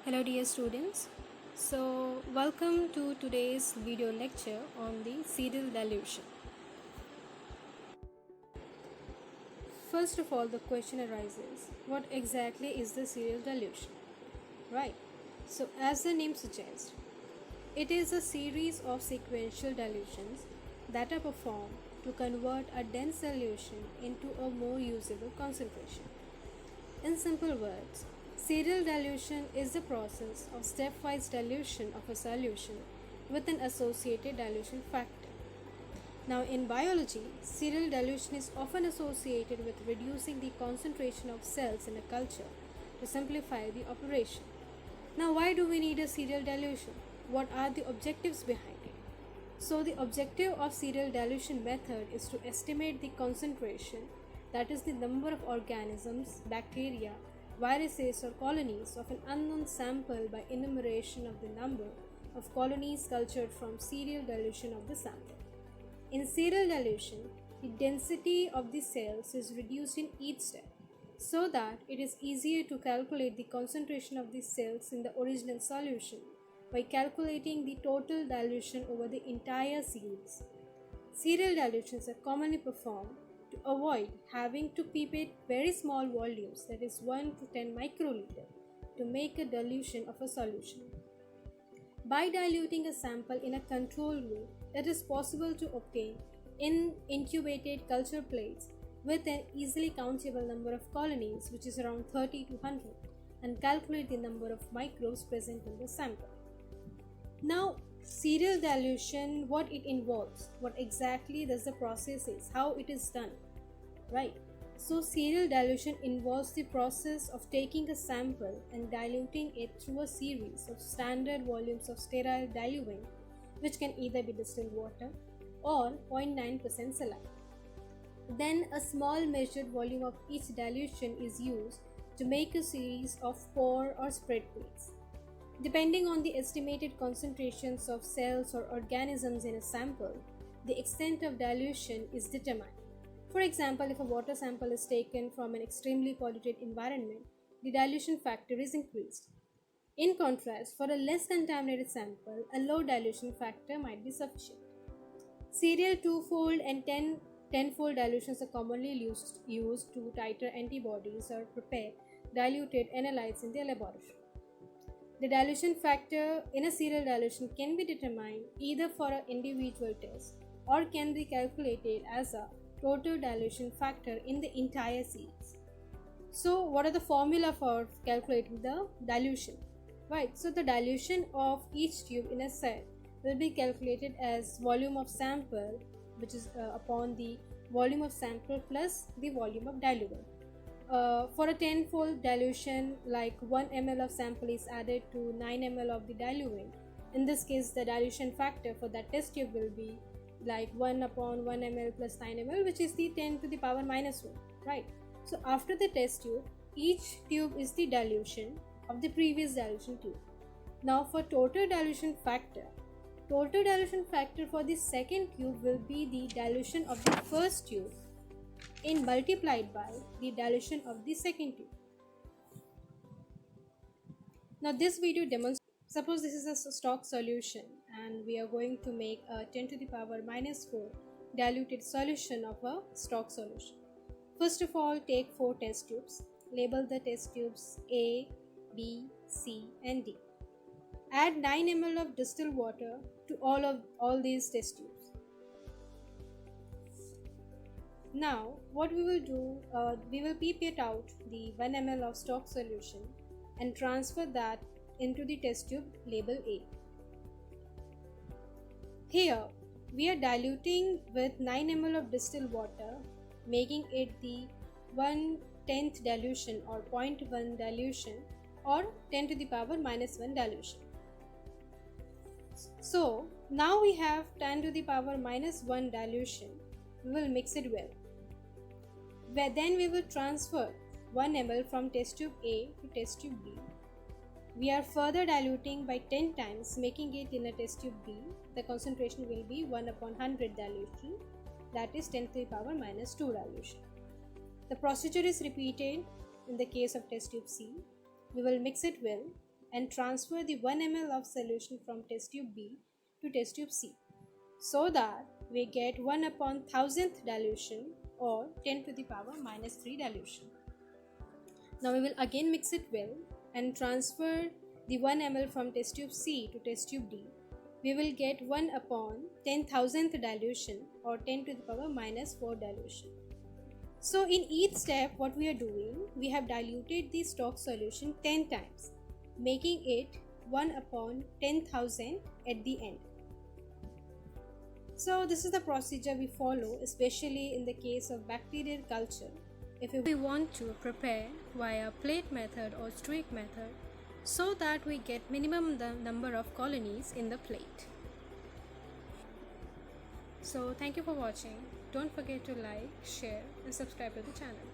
Hello dear students. Welcome to today's video lecture on the serial dilution. First of all, the question arises, what exactly is the serial dilution? Right. So as the name suggests, it is a series of sequential dilutions that are performed to convert a dense solution into a more usable concentration. In simple words, serial dilution is the process of stepwise dilution of a solution with an associated dilution factor. Now, in biology, serial dilution is often associated with reducing the concentration of cells in a culture to simplify the operation. Now, why do we need a serial dilution? What are the objectives behind it? So, the objective of serial dilution method is to estimate the concentration, that is, the number of organisms, bacteria, viruses, or colonies of an unknown sample by enumeration of the number of colonies cultured from serial dilution of the sample. In serial dilution, the density of the cells is reduced in each step so that it is easier to calculate the concentration of the cells in the original solution by calculating the total dilution over the entire series. Serial dilutions are commonly performed to avoid having to pipette very small volumes, that is 1 to 10 microliter, to make a dilution of a solution. By diluting a sample in a controlled way, it is possible to obtain incubated culture plates with an easily countable number of colonies, which is around 30 to 100, and calculate the number of microbes present in the sample. Now, serial dilution, what it involves, what exactly does the process is, how it is done, right? So, serial dilution involves the process of taking a sample and diluting it through a series of standard volumes of sterile diluent, which can either be distilled water or 0.9% saline. Then, a small measured volume of each dilution is used to make a series of pour or spread plates. Depending on the estimated concentrations of cells or organisms in a sample, the extent of dilution is determined. For example, if a water sample is taken from an extremely polluted environment, the dilution factor is increased. In contrast, for a less contaminated sample, a low dilution factor might be sufficient. Serial two-fold and tenfold dilutions are commonly used to titer antibodies or prepare diluted analytes in the laboratory. The dilution factor in a serial dilution can be determined either for an individual test or can be calculated as a total dilution factor in the entire series. So, what are the formula for calculating the dilution? Right, so the dilution of each tube in a set will be calculated as volume of sample, which is upon the volume of sample plus the volume of diluent. For a tenfold dilution, like 1 ml of sample is added to 9 ml of the diluent. In this case, the dilution factor for that test tube will be like 1 upon 1 ml plus 9 ml, which is the 10 to the power minus 1, right? So after the test tube, each tube is the dilution of the previous dilution tube. Now for total dilution factor for the second tube will be the dilution of the first tube in multiplied by the dilution of the second tube. Now this video demonstrates, suppose this is a stock solution and we are going to make a 10 to the power minus 4 diluted solution of a stock solution. First of all, take 4 test tubes. Label the test tubes A, B, C and D. Add 9 ml of distilled water to all these test tubes. Now, what we will do, we will pipette out the 1 ml of stock solution and transfer that into the test tube label A. Here, we are diluting with 9 ml of distilled water, making it the 1/10th dilution or 0.1 dilution or 10 to the power minus 1 dilution. So, now we have 10 to the power minus 1 dilution. We will mix it well. Then we will transfer 1 ml from test tube A to test tube B. We are further diluting by 10 times, making it in a test tube B. The concentration will be 1 upon 100 dilution, that is 10 to the power minus 2 dilution. The procedure is repeated in the case of test tube C. We will mix it well and transfer the 1 ml of solution from test tube B to test tube C, so that we get 1 upon 1000th dilution or 10 to the power minus 3 dilution. Now we will again mix it well and transfer the 1 ml from test tube C to test tube D. We will get 1 upon 10,000th dilution or 10 to the power minus 4 dilution. So in each step what we are doing, we have diluted the stock solution 10 times, making it 1 upon 10,000 at the end. So this is the procedure we follow, especially in the case of bacterial culture. If we want to prepare via plate method or streak method, so that we get minimum the number of colonies in the plate. So thank you for watching. Don't forget to like, share and subscribe to the channel.